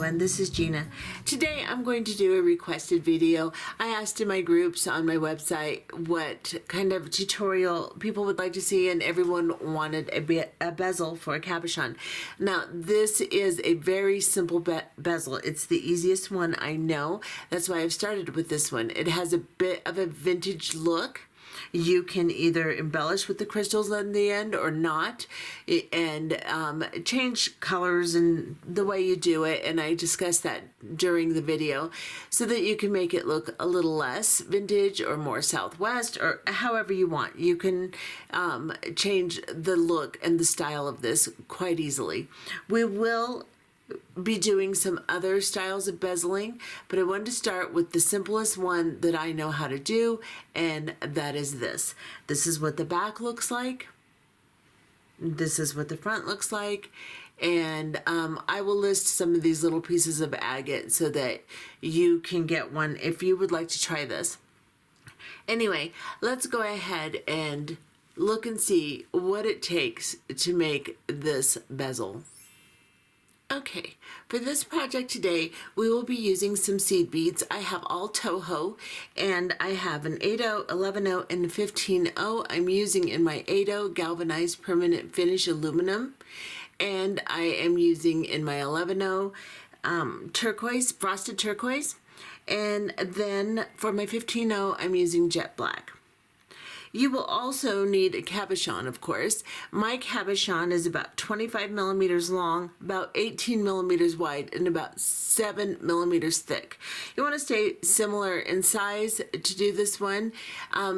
everyone, this is Gina. Today I'm going to do a requested video. I asked in my groups on my website what kind of tutorial people would like to see, and everyone wanted a bezel for a cabochon. Now this is a very simple bezel. It's the easiest one I know. That's why I've started with this one. It has a bit of a vintage look. You can either embellish with the crystals on the end or not, and change colors and the way you do it, and I discussed that during the video, so that you can make it look a little less vintage or more Southwest, or however you want. You can change the look and the style of this quite easily. We will be doing some other styles of bezeling, but I wanted to start with the simplest one that I know how to do, and that is this. This is what the back looks like. This is what the front looks like, and I will list some of these little pieces of agate so that you can get one if you would like to try this. Anyway, let's go ahead and look and see what it takes to make this bezel. Okay, for this project today, we will be using some seed beads. I have all Toho, and I have an 8/0, 11/0, and 15/0. I'm using in my 8/0 galvanized permanent finish aluminum, and I am using in my 11/0 turquoise, frosted turquoise, and then for my 15/0, I'm using jet black. You will also need a cabochon, of course. My cabochon is about 25 millimeters long, about 18 millimeters wide, and about 7 millimeters thick. You want to stay similar in size to do this one.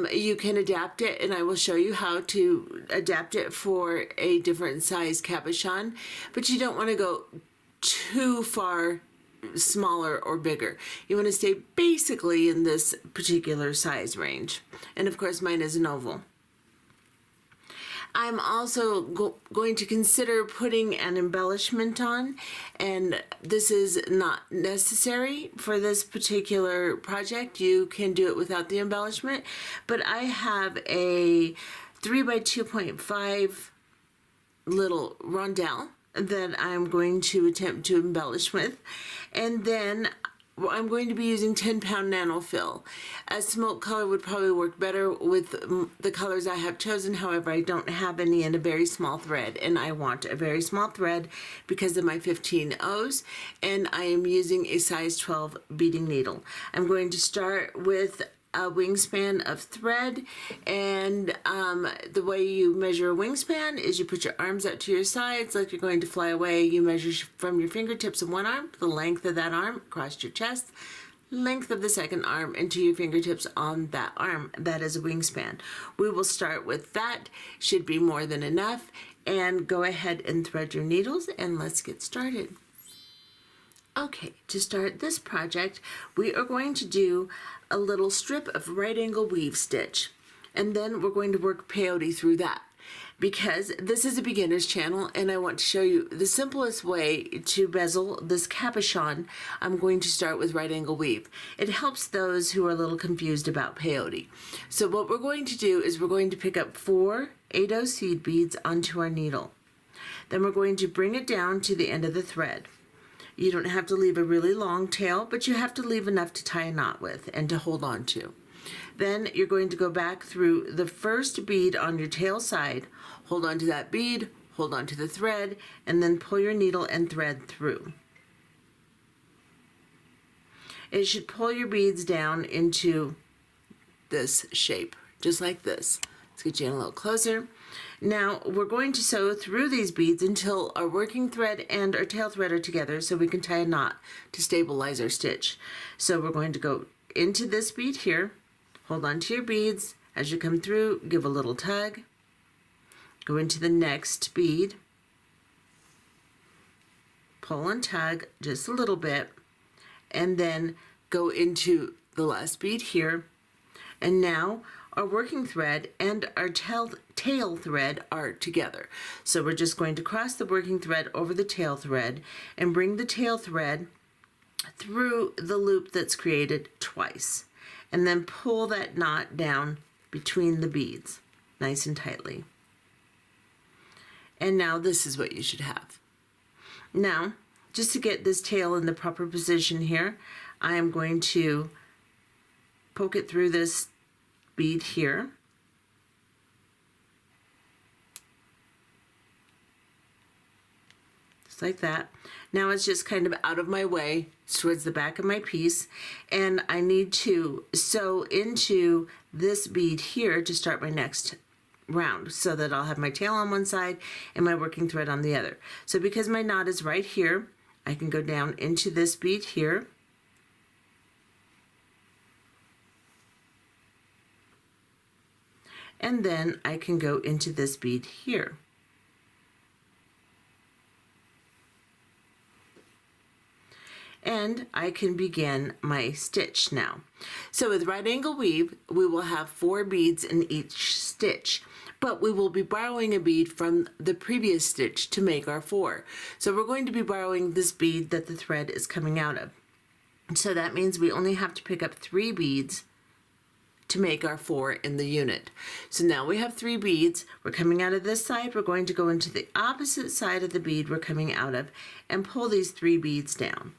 You can adapt it, and I will show you how to adapt it for a different size cabochon, but you don't want to go too far smaller or bigger. You want to stay basically in this particular size range. And of course mine is an oval. I'm also going to consider putting an embellishment on, and this is not necessary for this particular project. You can do it without the embellishment, but I have a 3x2.5 little rondelle that I'm going to attempt to embellish with, and then I'm going to be using 10-pound Nanofil. A smoke color would probably work better with the colors I have chosen. However, I don't have any in a very small thread, and I want a very small thread because of my 15/0s, and I am using a size 12 beading needle. I'm going to start with a wingspan of thread, and the way you measure a wingspan is you put your arms out to your sides like you're going to fly away. You measure from your fingertips of one arm, the length of that arm across your chest, length of the second arm, into your fingertips on that arm. That is a wingspan. We will start with that. Should be more than enough, and go ahead and thread your needles, and let's get started. Okay, to start this project, we are going to do a little strip of right angle weave stitch, and then we're going to work peyote through that, because this is a beginner's channel and I want to show you the simplest way to bezel this cabochon. I'm going to start with right angle weave. It helps those who are a little confused about peyote. So what we're going to do is we're going to pick up 4 8/0 seed beads onto our needle. Then we're going to bring it down to the end of the thread. You don't have to leave a really long tail, but you have to leave enough to tie a knot with and to hold on to. Then you're going to go back through the first bead on your tail side, hold on to that bead, hold on to the thread, and then pull your needle and thread through. It should pull your beads down into this shape, just like this. Let's get you in a little closer. Now we're going to sew through these beads until our working thread and our tail thread are together, so we can tie a knot to stabilize our stitch. So we're going to go into this bead here, hold on to your beads. As you come through, give a little tug, go into the next bead, pull and tug just a little bit, and then go into the last bead here. And now our working thread and our tail thread are together. So we're just going to cross the working thread over the tail thread and bring the tail thread through the loop that's created twice, and then pull that knot down between the beads nice and tightly. And now this is what you should have. Now just to get this tail in the proper position here, I am going to poke it through this bead here. Just like that. Now it's just kind of out of my way towards the back of my piece, and I need to sew into this bead here to start my next round, so that I'll have my tail on one side and my working thread on the other. So because my knot is right here, I can go down into this bead here, and then I can go into this bead here. And I can begin my stitch now. So with right angle weave, we will have 4 beads in each stitch, but we will be borrowing a bead from the previous stitch to make our 4. So we're going to be borrowing this bead that the thread is coming out of. So that means we only have to pick up 3 beads to make our 4 in the unit. So now we have 3 beads. We're coming out of this side. We're going to go into the opposite side of the bead we're coming out of and pull these 3 beads down.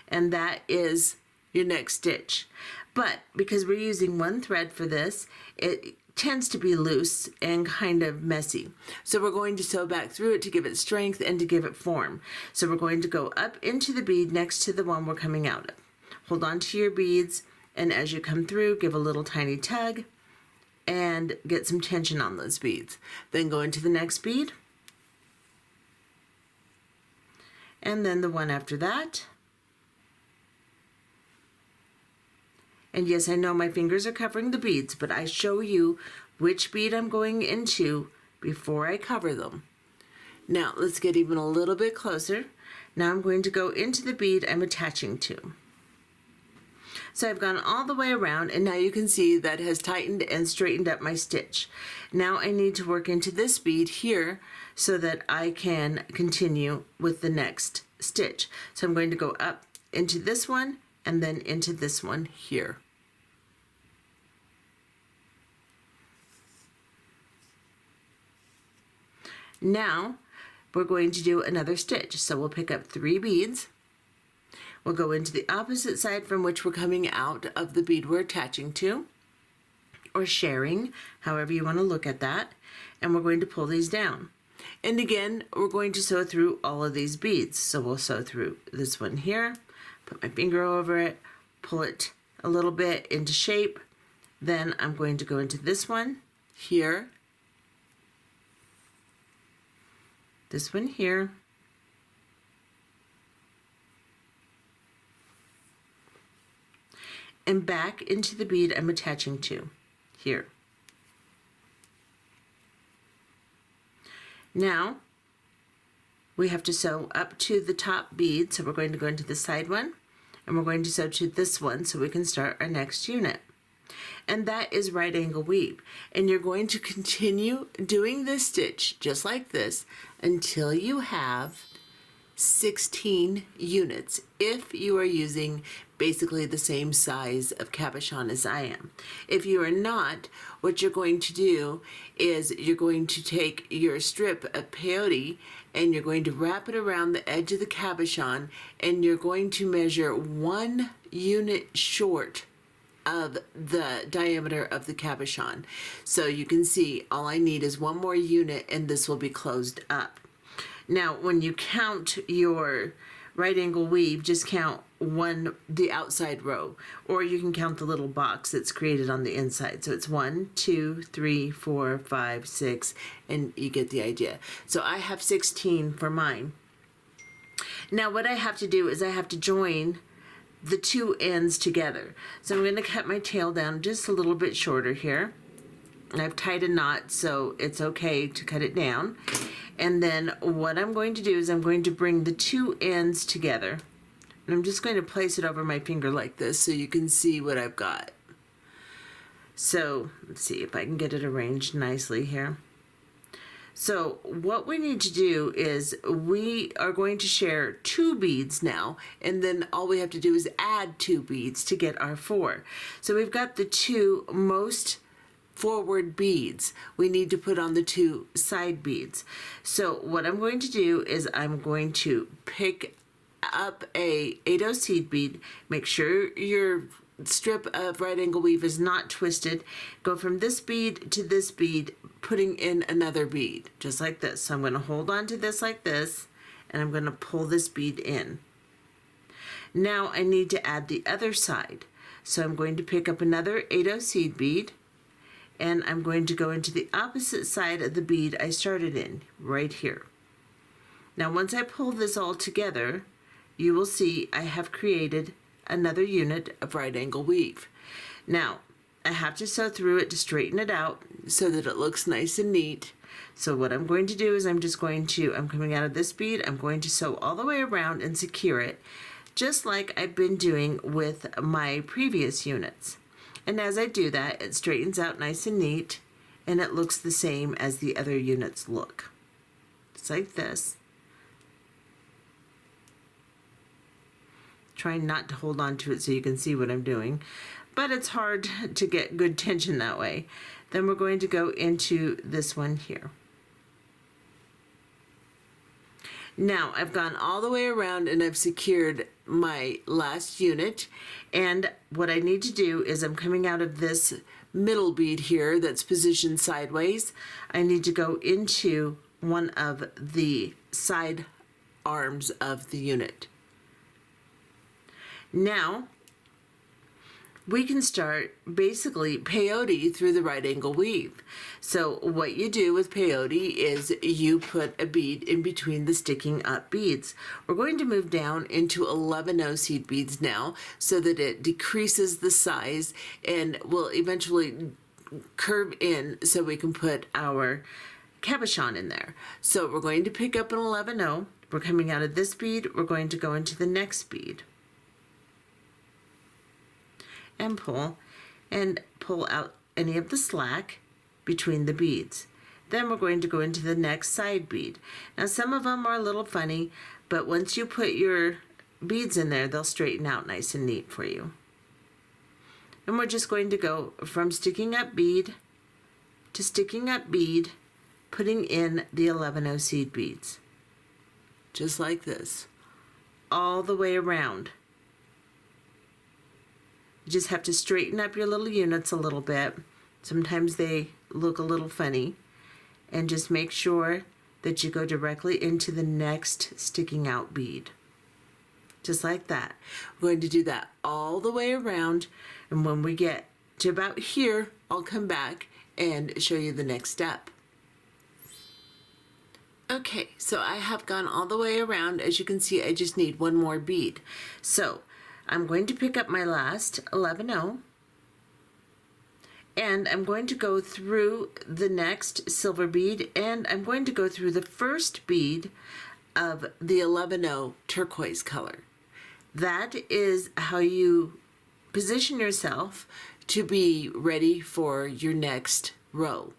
And that is your next stitch. But because we're using one thread for this, it tends to be loose and kind of messy. So we're going to sew back through it to give it strength and to give it form. So we're going to go up into the bead next to the one we're coming out of. Hold on to your beads, and as you come through, give a little tiny tug and get some tension on those beads. Then go into the next bead, and then the one after that. And yes, I know my fingers are covering the beads, but I show you which bead I'm going into before I cover them. Now, let's get even a little bit closer. Now I'm going to go into the bead I'm attaching to. So I've gone all the way around, and now you can see that has tightened and straightened up my stitch. Now I need to work into this bead here so that I can continue with the next stitch. So I'm going to go up into this one and then into this one here. Now we're going to do another stitch. So we'll pick up 3 beads. We'll go into the opposite side from which we're coming out of the bead we're attaching to, or sharing, however you want to look at that, and we're going to pull these down. And again, we're going to sew through all of these beads. So we'll sew through this one here, put my finger over it, pull it a little bit into shape. Then I'm going to go into this one here, this one here, and back into the bead I'm attaching to here. Now we have to sew up to the top bead, so we're going to go into the side one, and we're going to sew to this one so we can start our next unit. And that is right angle weave. And you're going to continue doing this stitch just like this until you have 16 units, if you are using basically the same size of cabochon as I am. If you are not, what you're going to do is you're going to take your strip of peyote and you're going to wrap it around the edge of the cabochon, and you're going to measure 1 unit short of the diameter of the cabochon. So you can see all I need is 1 more unit and this will be closed up. Now when you count your right angle weave, just count the outside row, or you can count the little box that's created on the inside. So it's 1, 2, 3, 4, 5, 6, and you get the idea. So I have 16 for mine. Now what I have to do is I have to join the 2 ends together. So I'm going to cut my tail down just a little bit shorter here. And I've tied a knot, so it's okay to cut it down. And then what I'm going to do is I'm going to bring the 2 ends together. And I'm just going to place it over my finger like this so you can see what I've got. So let's see if I can get it arranged nicely here. So what we need to do is we are going to share 2 beads now, and then all we have to do is add 2 beads to get our 4. So we've got the 2 most forward beads. We need to put on the 2 side beads. So what I'm going to do is I'm going to pick up a 8/0 seed bead. Make sure your strip of right angle weave is not twisted. Go from this bead to this bead, putting in another bead, just like this. So I'm going to hold on to this like this, and I'm going to pull this bead in. Now I need to add the other side. So I'm going to pick up another 8/0 seed bead, and I'm going to go into the opposite side of the bead I started in, right here. Now once I pull this all together, you will see I have created another unit of right angle weave. Now I have to sew through it to straighten it out so that it looks nice and neat. So what I'm going to do is I'm coming out of this bead, I'm going to sew all the way around and secure it, just like I've been doing with my previous units. And as I do that, it straightens out nice and neat, and it looks the same as the other units look. Just like this. Trying not to hold on to it so you can see what I'm doing, but it's hard to get good tension that way. Then we're going to go into this one here. Now I've gone all the way around and I've secured my last unit, and what I need to do is I'm coming out of this middle bead here that's positioned sideways. I need to go into one of the side arms of the unit. Now we can start basically peyote through the right angle weave. So what you do with peyote is you put a bead in between the sticking up beads. We're going to move down into 11/0 seed beads now so that it decreases the size and will eventually curve in so we can put our cabochon in there. So we're going to pick up an 11/0. We're coming out of this bead. We're going to go into the next bead and pull out any of the slack between the beads. Then we're going to go into the next side bead. Now some of them are a little funny, but once you put your beads in there, they'll straighten out nice and neat for you. And we're just going to go from sticking up bead to sticking up bead, putting in the 11/0 seed beads. Just like this, all the way around. You just have to straighten up your little units a little bit. Sometimes they look a little funny. And just make sure that you go directly into the next sticking out bead. Just like that. We're going to do that all the way around. And when we get to about here, I'll come back and show you the next step. Okay, so I have gone all the way around. As you can see, I just need one more bead. So I'm going to pick up my last 11/0, and I'm going to go through the next silver bead, and I'm going to go through the first bead of the 11/0 turquoise color. That is how you position yourself to be ready for your next row.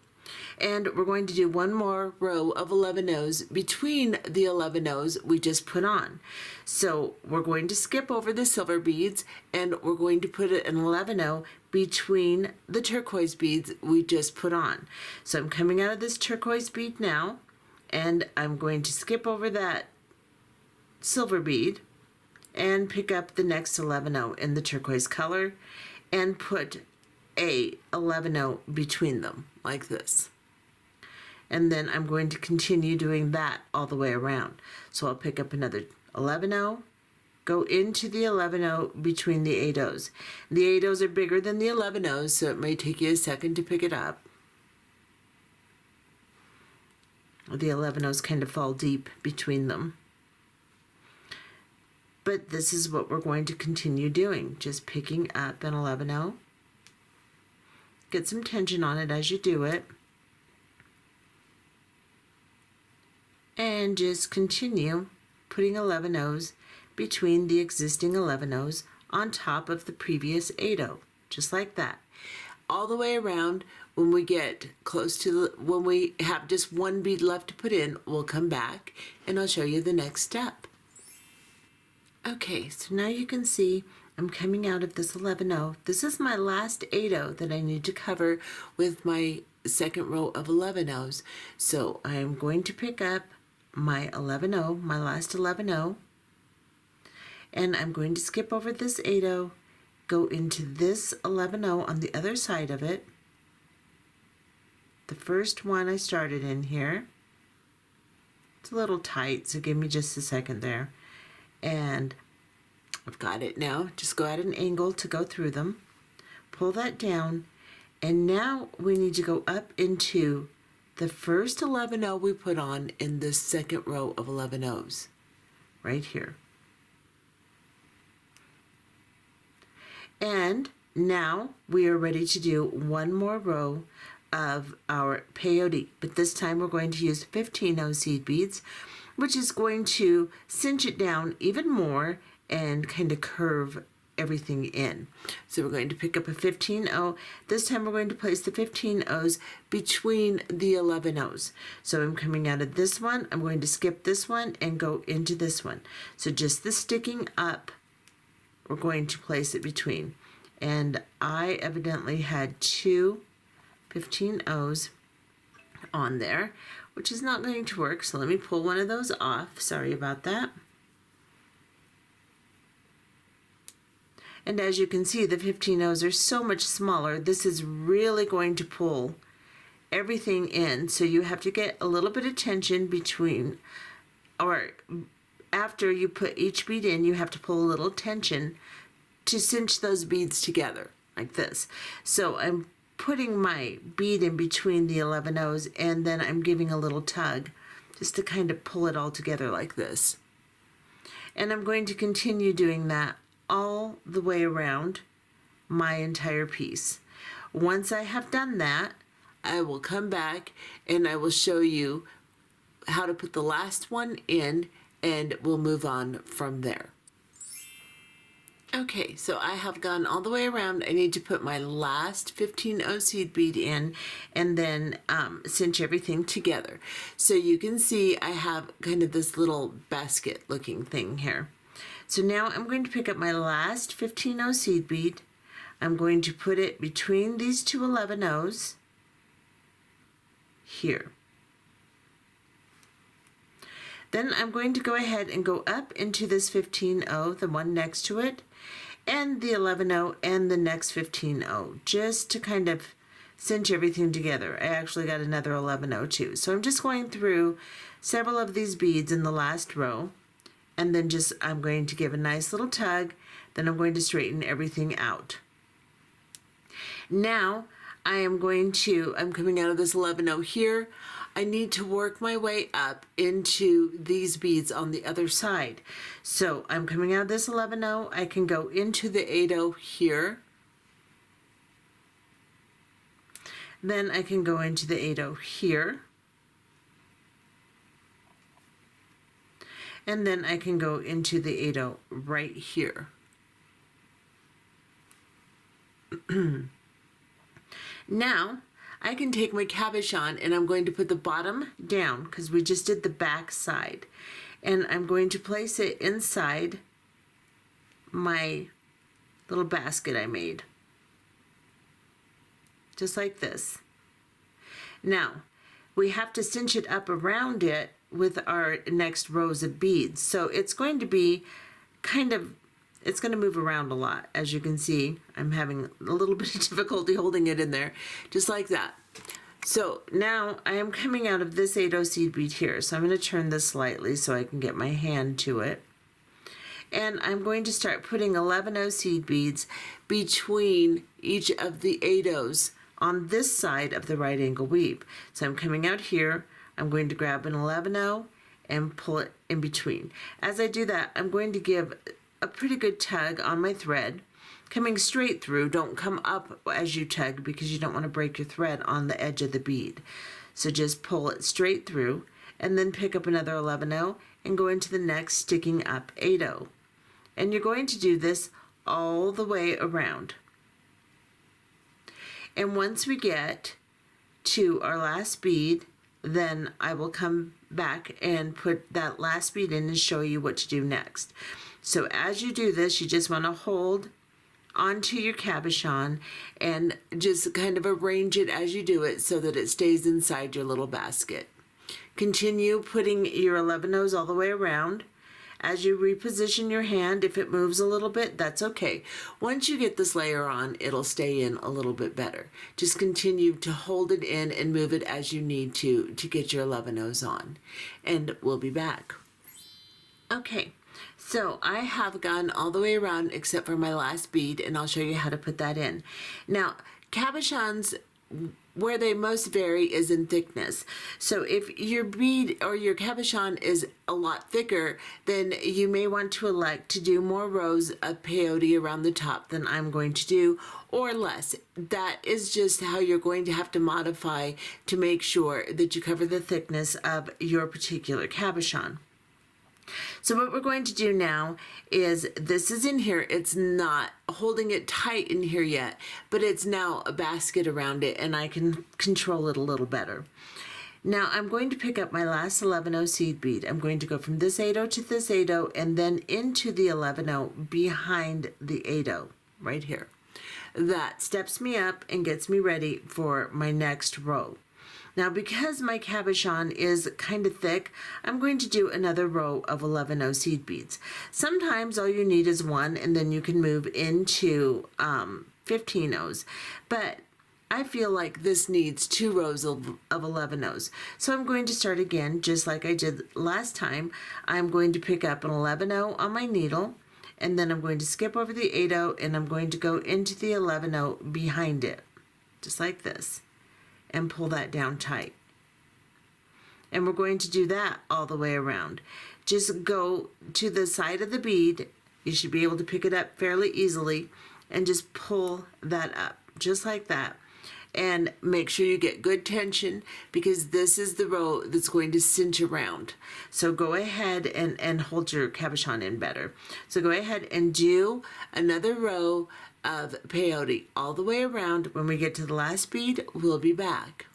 And we're going to do one more row of 11/0s between the 11/0s we just put on. So we're going to skip over the silver beads, and we're going to put an 11/0 between the turquoise beads we just put on. So I'm coming out of this turquoise bead now, and I'm going to skip over that silver bead and pick up the next 11/0 in the turquoise color and put a 11/0 between them like this. And then I'm going to continue doing that all the way around. So I'll pick up another 11/0, go into the 11/0 between the 8/0s. The 8/0s are bigger than the 11/0s, so it may take you a second to pick it up. The 11/0s kind of fall deep between them. But this is what we're going to continue doing, just picking up an 11/0. Get some tension on it as you do it. And just continue putting 11/0s between the existing 11/0s on top of the previous 8/0, just like that. All the way around. When we get close to when we have just one bead left to put in, we'll come back and I'll show you the next step. Okay, so now you can see I'm coming out of this 11-0. This is my last 8-0 that I need to cover with my second row of 11-0s. So I am going to pick up my 11-0, my last 11-0, and I'm going to skip over this 8-0, go into this 11-0 on the other side of it, the first one I started in here. It's a little tight, so give me just a second there. And I've got it now. Just go at an angle to go through them. Pull that down. And now we need to go up into the first 11-0 we put on in the second row of 11-0s. Right here. And now we are ready to do one more row of our peyote, but this time we're going to use 15-0 seed beads, which is going to cinch it down even more and kind of curve everything in. So we're going to pick up a 15-0. This time we're going to place the 15-0s between the 11-0s. So I'm coming out of this one, I'm going to skip this one and go into this one. So just the sticking up, we're going to place it between. And I evidently had two 15-0s on there, which is not going to work, so let me pull one of those off. Sorry about that. And as you can see, the 15-0s are so much smaller. This is really going to pull everything in, so you have to get a little bit of tension between, or after you put each bead in, you have to pull a little tension to cinch those beads together, like this. So I'm putting my bead in between the 11-0s, and then I'm giving a little tug just to kind of pull it all together like this. And I'm going to continue doing that all the way around my entire piece. Once I have done that, I will come back and I will show you how to put the last one in, and we'll move on from there. Okay, so I have gone all the way around. I need to put my last 15-0 seed bead in and then cinch everything together. So you can see I have kind of this little basket looking thing here. So now I'm going to pick up my last 15-0 seed bead. I'm going to put it between these two 11-0s here. Then I'm going to go ahead and go up into this 15-0, the one next to it, and the 11-0 and the next 15-0, just to kind of cinch everything together. I actually got another 11-0 too. So I'm just going through several of these beads in the last row, and then just I'm going to give a nice little tug, then I'm going to straighten everything out. Now I'm coming out of this 11-0 here. I need to work my way up into these beads on the other side. So I'm coming out of this 11-0. I can go into the 8-0 here. Then I can go into the 8-0 here. And then I can go into the 8-0 right here. Now, I can take my cabochon and I'm going to put the bottom down because we just did the back side. And I'm going to place it inside my little basket I made. Just like this. Now, we have to cinch it up around it with our next rows of beads. So it's going to be it's going to move around a lot. As you can see, I'm having a little bit of difficulty holding it in there, just like that. So now I am coming out of this 8-0 seed bead here. So I'm going to turn this slightly so I can get my hand to it. And I'm going to start putting 11-0 seed beads between each of the 8-0s on this side of the right angle weave. So I'm coming out here, I'm going to grab an 11-0 and pull it in between. As I do that, I'm going to give a pretty good tug on my thread, coming straight through. Don't come up as you tug because you don't want to break your thread on the edge of the bead. So just pull it straight through and then pick up another 11-0 and go into the next sticking up 8-0. And you're going to do this all the way around. And once we get to our last bead, then I will come back and put that last bead in and show you what to do next. So as you do this, you just want to hold onto your cabochon and just kind of arrange it as you do it so that it stays inside your little basket. Continue putting your 11 O's all the way around. As you reposition your hand, if it moves a little bit, that's okay. Once you get this layer on, it'll stay in a little bit better. Just continue to hold it in and move it as you need to get your 11 O's on. And we'll be back. Okay, so I have gone all the way around except for my last bead, and I'll show you how to put that in. Now, cabochons, where they most vary is in thickness. So if your bead or your cabochon is a lot thicker, then you may want to elect to do more rows of peyote around the top than I'm going to do, or less. That is just how you're going to have to modify to make sure that you cover the thickness of your particular cabochon. So what we're going to do now is, this is in here, it's not holding it tight in here yet, but it's now a basket around it and I can control it a little better. Now I'm going to pick up my last 11-0 seed bead. I'm going to go from this 8-0 to this 8-0 and then into the 11-0 behind the 8-0 right here. That steps me up and gets me ready for my next row. Now, because my cabochon is kind of thick, I'm going to do another row of 11-0 seed beads. Sometimes all you need is one, and then you can move into 15-0s. But I feel like this needs 2 rows of 11-0s. So I'm going to start again, just like I did last time. I'm going to pick up an 11-0 on my needle, and then I'm going to skip over the 8-0, and I'm going to go into the 11-0 behind it, just like this, and pull that down tight. And we're going to do that all the way around. Just go to the side of the bead. You should be able to pick it up fairly easily and just pull that up, just like that. And make sure you get good tension, because this is the row that's going to cinch around. So go ahead and hold your cabochon in better. So go ahead and do another row of peyote all the way around. When we get to the last bead, we'll be back.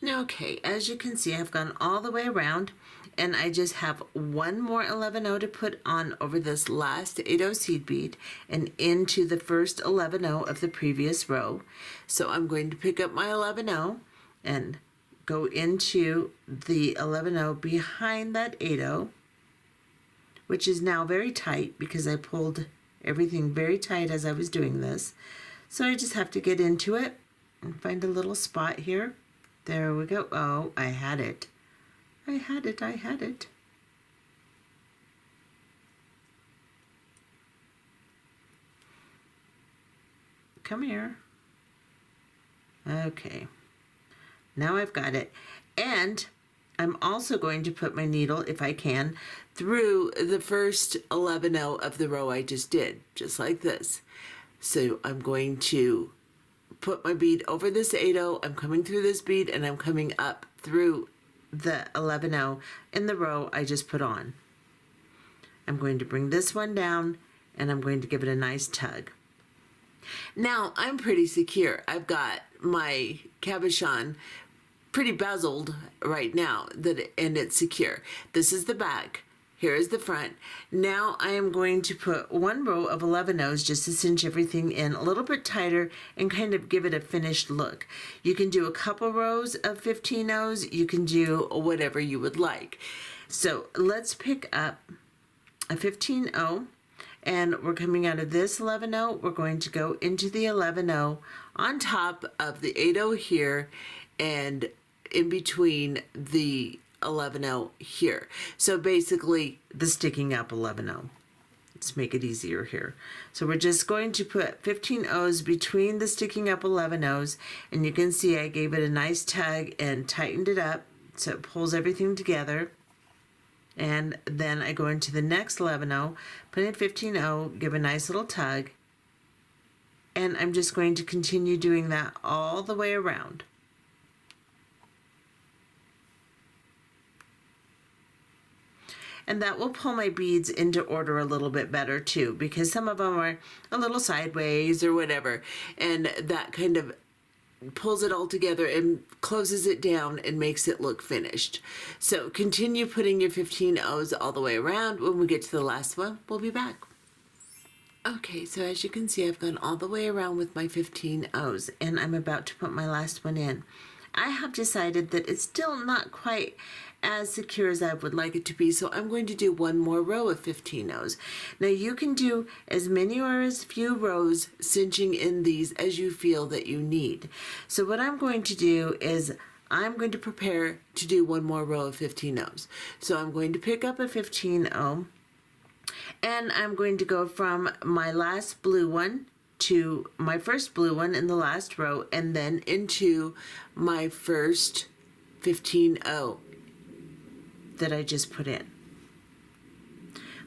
Okay, as you can see, I've gone all the way around, and I just have one more 11-0 to put on over this last 8-0 seed bead and into the first 11-0 of the previous row. So I'm going to pick up my 11-0 and go into the 11-0 behind that 8-0, which is now very tight because I pulled everything very tight as I was doing this. So I just have to get into it and find a little spot here. There we go. Oh, I had it. I had it. Come here. Okay. Now I've got it. And I'm also going to put my needle, if I can, through the first 11-0 of the row I just did, just like this. So I'm going to put my bead over this 8-0, I'm coming through this bead, and I'm coming up through the 11-0 in the row I just put on. I'm going to bring this one down, and I'm going to give it a nice tug. Now I'm pretty secure. I've got my cabochon pretty bezeled right now, and it's secure. This is the back. Here is the front. Now I am going to put one row of 11-0s just to cinch everything in a little bit tighter and kind of give it a finished look. You can do a couple rows of 15-0s. You can do whatever you would like. So let's pick up a 15-0, and we're coming out of this 11-0. We're going to go into the 11-0 on top of the 8-0 here and in between the 11-0 here. So basically the sticking up 11-0. Let's make it easier here. So we're just going to put 15-0s between the sticking up 11-0s, and you can see I gave it a nice tug and tightened it up so it pulls everything together. And then I go into the next 11-0, put in 15-0, give a nice little tug, and I'm just going to continue doing that all the way around. And that will pull my beads into order a little bit better too, because some of them are a little sideways or whatever, and that kind of pulls it all together and closes it down and makes it look finished. So continue putting your 15 O's all the way around. When we get to the last one, we'll be back. Okay, so as you can see, I've gone all the way around with my 15 O's, and I'm about to put my last one in. I have decided that it's still not quite as secure as I would like it to be, so I'm going to do one more row of 15 O's. Now you can do as many or as few rows cinching in these as you feel that you need. So what I'm going to do is I'm going to prepare to do one more row of 15 O's. So I'm going to pick up a 15 O, and I'm going to go from my last blue one to my first blue one in the last row, and then into my first 15 O that I just put in.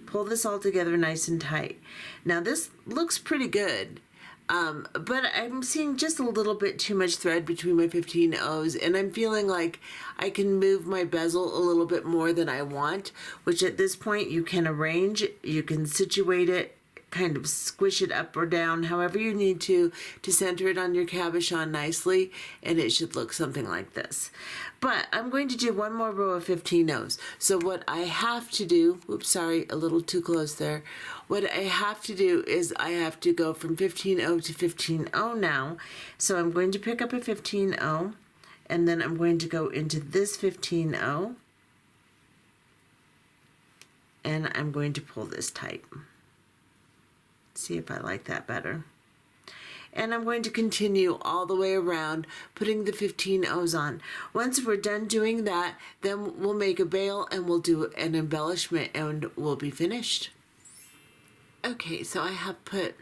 Pull this all together nice and tight. Now this looks pretty good, but I'm seeing just a little bit too much thread between my 15 O's, and I'm feeling like I can move my bezel a little bit more than I want, which at this point you can arrange, you can situate it, kind of squish it up or down, however you need to center it on your cabochon nicely, and it should look something like this. But I'm going to do one more row of 15 O's. So what I have to do, oops, sorry, a little too close there. What I have to do is I have to go from 15 O to 15 O now. So I'm going to pick up a 15 O, and then I'm going to go into this 15 O, and I'm going to pull this tight. See if I like that better. And I'm going to continue all the way around putting the 15 O's on. Once we're done doing that, then we'll make a bail and we'll do an embellishment and we'll be finished. Okay, so I have put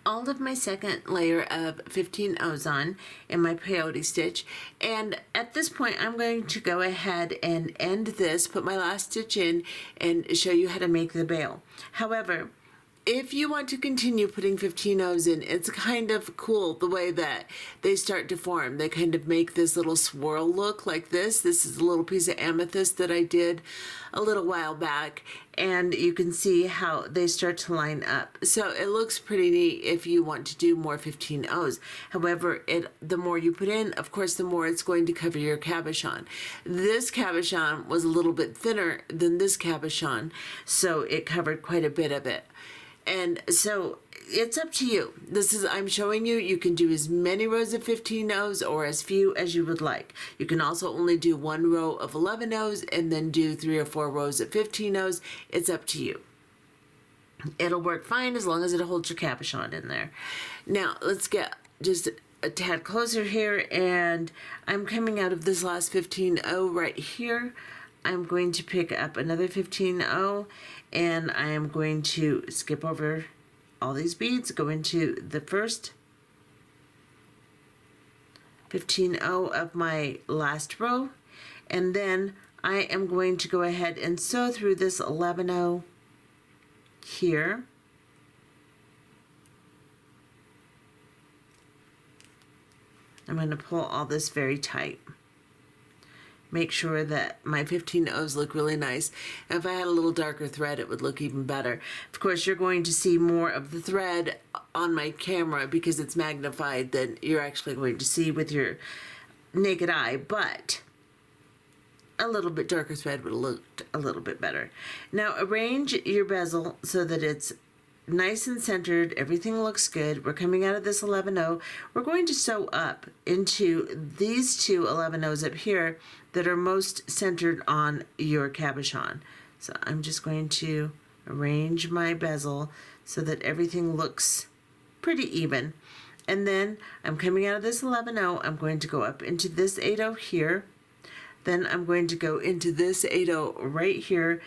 all of my second layer of 15 O's on in my peyote stitch, and at this point I'm going to go ahead and end this, put my last stitch in, and show you how to make the bail. However, if you want to continue putting 15 O's in, it's kind of cool the way that they start to form. They kind of make this little swirl look like this. This is a little piece of amethyst that I did a little while back, and you can see how they start to line up. So it looks pretty neat if you want to do more 15 O's. However, the more you put in, of course, the more it's going to cover your cabochon. This cabochon was a little bit thinner than this cabochon, so it covered quite a bit of it. And so it's up to you. I'm showing you, you can do as many rows of 15 O's or as few as you would like. You can also only do one row of 11 O's and then do 3 or 4 rows of 15 O's. It's up to you. It'll work fine as long as it holds your cabochon in there. Now let's get just a tad closer here, and I'm coming out of this last 15 O right here. I'm going to pick up another 15 O, and I am going to skip over all these beads, go into the first 15 O of my last row, and then I am going to go ahead and sew through this 11 O here. I'm going to pull all this very tight. Make sure that my 15 O's look really nice. If I had a little darker thread, it would look even better. Of course, you're going to see more of the thread on my camera because it's magnified than you're actually going to see with your naked eye, but a little bit darker thread would have looked a little bit better. Now arrange your bezel so that it's nice and centered. Everything looks good. We're coming out of this 11 O. We're going to sew up into these two 11 O's up here that are most centered on your cabochon. So I'm just going to arrange my bezel so that everything looks pretty even. And then I'm coming out of this 11 O. I'm going to go up into this 8 O here. Then I'm going to go into this 8 O right here.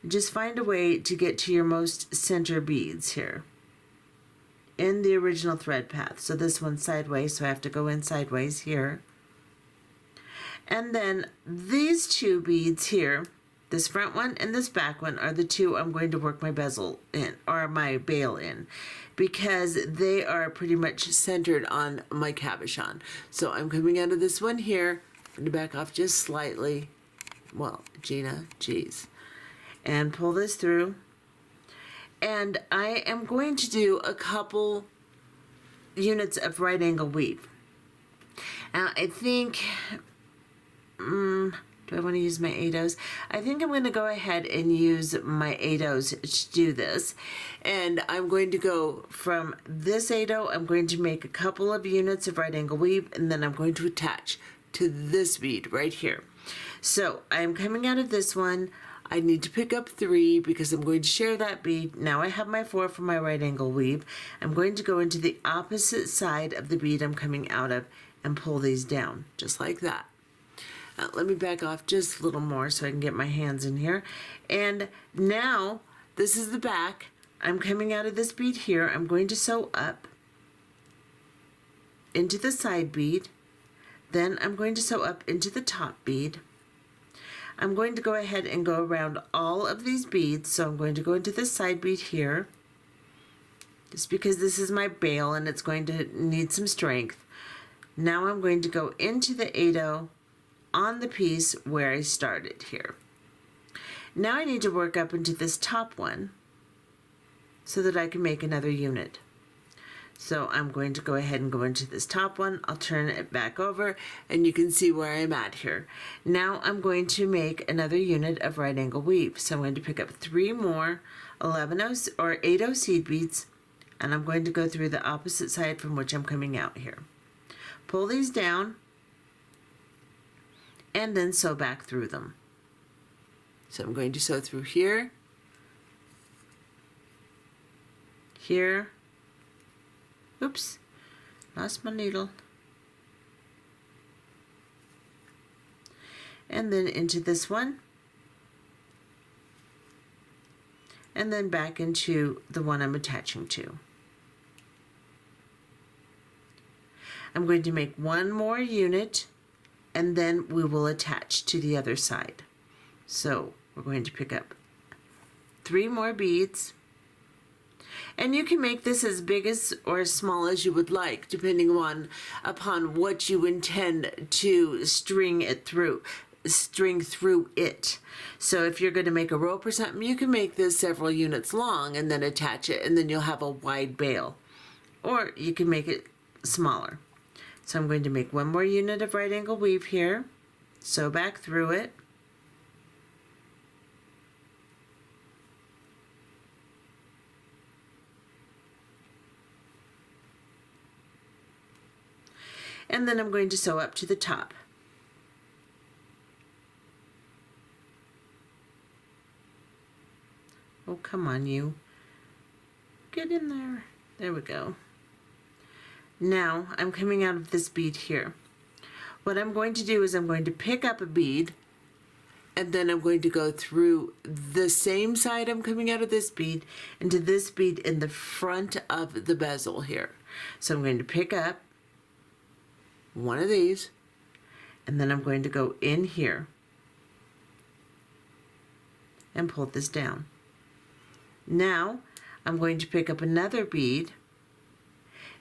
Just find a way to get to your most center beads here in the original thread path. So this one's sideways, so I have to go in sideways here. And then these two beads here, this front one and this back one, are the two I'm going to work my bezel in, or my bail in, because they are pretty much centered on my cabochon. So I'm coming out of this one here, and to back off just slightly. Well, Gina, geez. And pull this through. And I am going to do a couple units of right angle weave. Now I think, do I want to use my 8/0s? I think I'm going to go ahead and use my 8/0s to do this. And I'm going to go from this 8/0, I'm going to make a couple of units of right angle weave, and then I'm going to attach to this bead right here. So I'm coming out of this one. I need to pick up 3 because I'm going to share that bead. Now I have my 4 for my right angle weave. I'm going to go into the opposite side of the bead I'm coming out of and pull these down, just like that. Now, let me back off just a little more so I can get my hands in here. And now, this is the back. I'm coming out of this bead here. I'm going to sew up into the side bead. Then I'm going to sew up into the top bead. I'm going to go ahead and go around all of these beads. So I'm going to go into this side bead here, just because this is my bail and it's going to need some strength. Now I'm going to go into the 8/0 on the piece where I started here. Now I need to work up into this top one so that I can make another unit. So I'm going to go ahead and go into this top one. I'll turn it back over and you can see where I'm at here. Now I'm going to make another unit of right angle weave. So I'm going to pick up 3 more 11/0 or 8/0 seed beads, and I'm going to go through the opposite side from which I'm coming out here. Pull these down and then sew back through them. So I'm going to sew through here, here, oops, lost my needle, and then into this one, and then back into the one I'm attaching to. I'm going to make 1 more unit and then we will attach to the other side. So we're going to pick up 3 more beads, and you can make this as big as or as small as you would like, depending upon what you intend to string through it. So if you're going to make a rope or something, you can make this several units long and then attach it, and then you'll have a wide bail. Or you can make it smaller. So I'm going to make 1 more unit of right angle weave here, sew back through it, and then I'm going to sew up to the top. Oh, come on, you. Get in there. There we go. Now I'm coming out of this bead here. What I'm going to do is I'm going to pick up a bead, and then I'm going to go through the same side I'm coming out of this bead into this bead in the front of the bezel here. So I'm going to pick up one of these, and then I'm going to go in here and pull this down. Now I'm going to pick up another bead,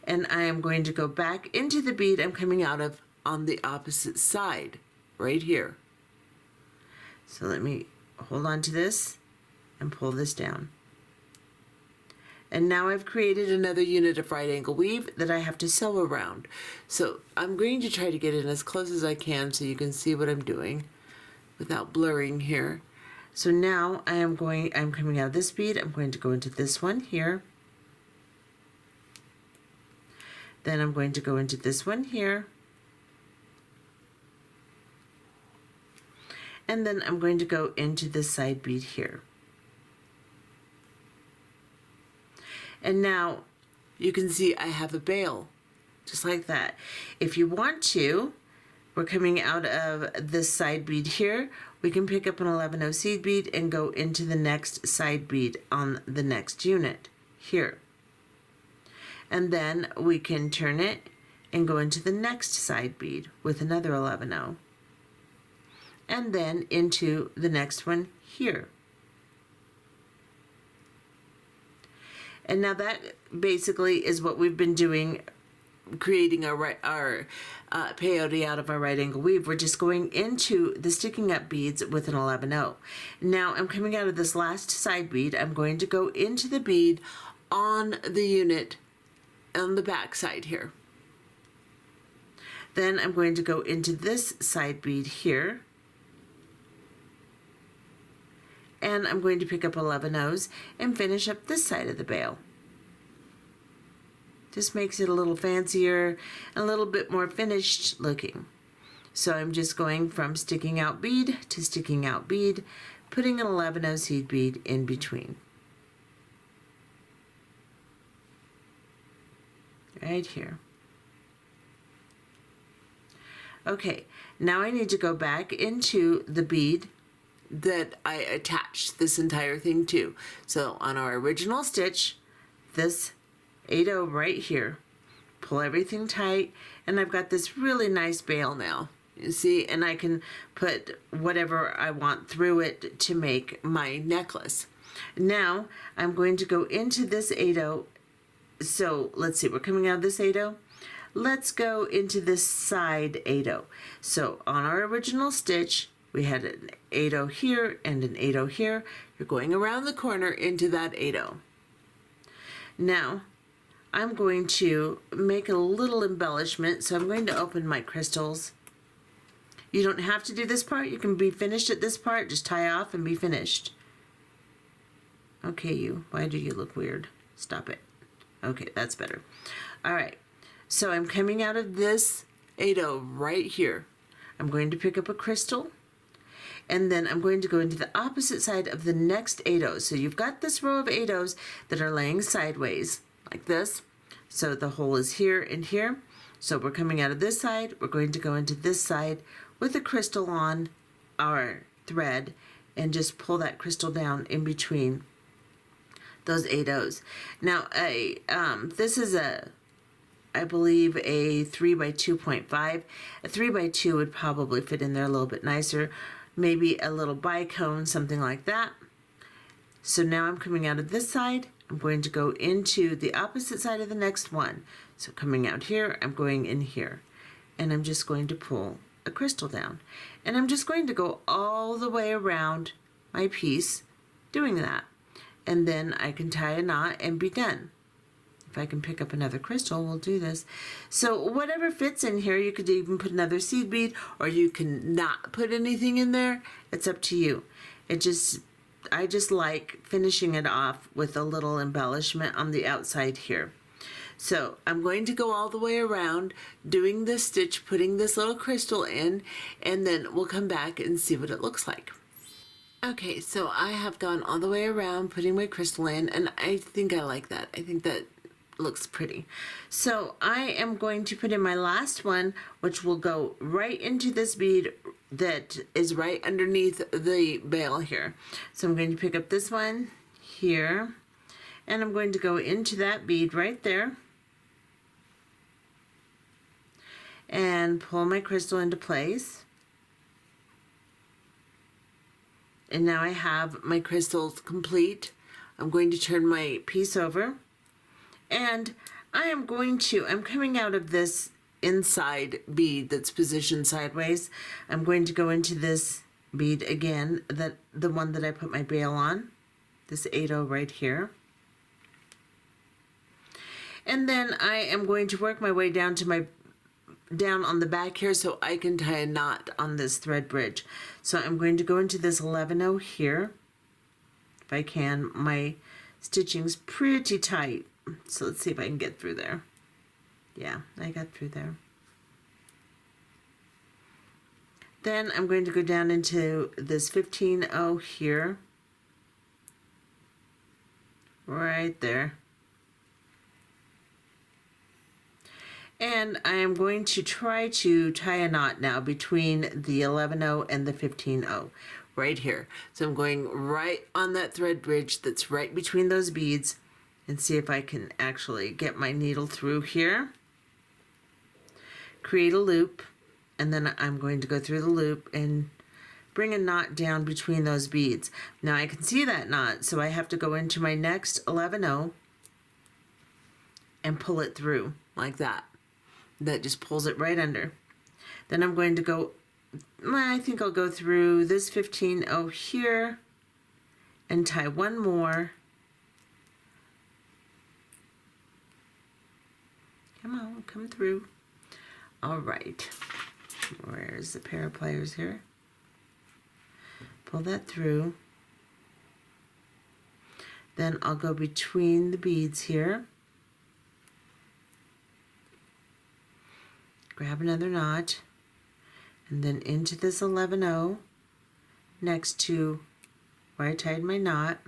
and I am going to go back into the bead I'm coming out of on the opposite side, right here. So let me hold on to this and pull this down. And now I've created another unit of right angle weave that I have to sew around. So I'm going to try to get in as close as I can so you can see what I'm doing without blurring here. So now I'm coming out of this bead, I'm going to go into this one here. Then I'm going to go into this one here. And then I'm going to go into this side bead here. And now you can see I have a bail, just like that. If you want to, we're coming out of this side bead here, we can pick up an 11/0 seed bead and go into the next side bead on the next unit here. And then we can turn it and go into the next side bead with another 11/0. And then into the next one here. And now that basically is what we've been doing, creating our peyote out of our right angle weave. We're just going into the sticking up beads with an 11/0. Now I'm coming out of this last side bead. I'm going to go into the bead on the unit on the back side here. Then I'm going to go into this side bead here, and I'm going to pick up 11 O's and finish up this side of the bail. Just makes it a little fancier and a little bit more finished looking. So I'm just going from sticking out bead to sticking out bead, putting an 11 O seed bead in between. Right here. Okay, now I need to go back into the bead that I attached this entire thing to. So on our original stitch, this 8O right here, pull everything tight, and I've got this really nice bail now. You see, and I can put whatever I want through it to make my necklace. Now I'm going to go into this 8O. So let's see, we're coming out of this 8O. Let's go into this side 8O. So on our original stitch, we had an 8O here and an 8O here. You're going around the corner into that 8O. Now I'm going to make a little embellishment. So I'm going to open my crystals. You don't have to do this part. You can be finished at this part. Just tie off and be finished. Okay, you. Why do you look weird? Stop it. Okay, that's better. All right. So I'm coming out of this 8O right here. I'm going to pick up a crystal, and then I'm going to go into the opposite side of the next 8O. So you've got this row of 8Os that are laying sideways like this. So the hole is here and here. So we're coming out of this side. We're going to go into this side with a crystal on our thread and just pull that crystal down in between those 8Os. Now, this is I believe a 3 by 2.5. A 3 by 2 would probably fit in there a little bit nicer. Maybe a little bicone, something like that. So now I'm coming out of this side. I'm going to go into the opposite side of the next one. So coming out here, I'm going in here. And I'm just going to pull a crystal down. And I'm just going to go all the way around my piece doing that. And then I can tie a knot and be done. If I can pick up another crystal, we'll do this. So whatever fits in here, you could even put another seed bead, or you can not put anything in there. It's up to you. I just like finishing it off with a little embellishment on the outside here. So I'm going to go all the way around doing this stitch, putting this little crystal in, and then we'll come back and see what it looks like. Okay, so I have gone all the way around putting my crystal in, and I think I like that. I think that looks pretty. So I am going to put in my last one, which will go right into this bead that is right underneath the bail here. So I'm going to pick up this one here, and I'm going to go into that bead right there and pull my crystal into place. And now I have my crystals complete. I'm going to turn my piece over, and I'm coming out of this inside bead that's positioned sideways. I'm going to go into this bead again, the one that I put my bail on, this 8O right here. And then I am going to work my way down on the back here so I can tie a knot on this thread bridge. So I'm going to go into this 11O here. If I can, my stitching's pretty tight. So let's see if I can get through there. Yeah, I got through there. Then I'm going to go down into this 15O here. Right there. And I am going to try to tie a knot now between the 11O and the 15O right here. So I'm going right on that thread bridge that's right between those beads, and see if I can actually get my needle through here. Create a loop, and then I'm going to go through the loop and bring a knot down between those beads. Now I can see that knot, so I have to go into my next 11O and pull it through like that. That just pulls it right under. Then I'm going to go, I think I'll go through this 15O here and tie one more. Come on, come through. All right, where's the pair of pliers here? Pull that through. Then I'll go between the beads here. Grab another knot, and then into this 11-0 next to where I tied my knot.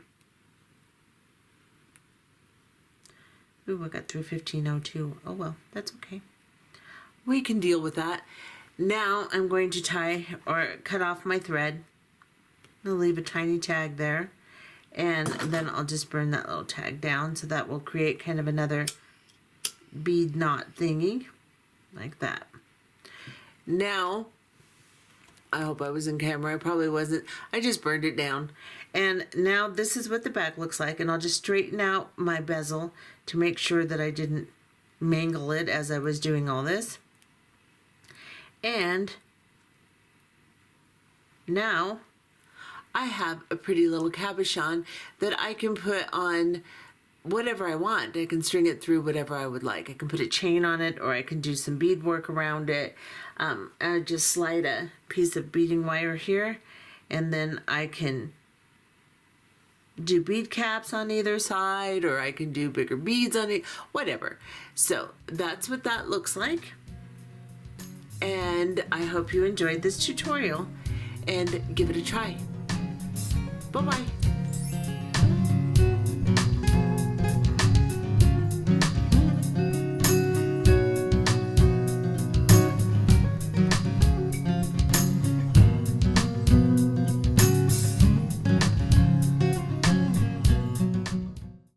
Ooh, I got through 1502. Oh well, that's okay. We can deal with that. Now I'm going to tie or cut off my thread. I'll leave a tiny tag there, and then I'll just burn that little tag down, so that will create kind of another bead knot thingy, like that. Now, I hope I was in camera. I probably wasn't. I just burned it down. And now this is what the back looks like, and I'll just straighten out my bezel to make sure that I didn't mangle it as I was doing all this. And now I have a pretty little cabochon that I can put on whatever I want. I can string it through whatever I would like. I can put a chain on it, or I can do some beadwork around it. I just slide a piece of beading wire here, and then I can do bead caps on either side, or I can do bigger beads on it, whatever. So that's what that looks like. And I hope you enjoyed this tutorial, and give it a try. Bye-bye.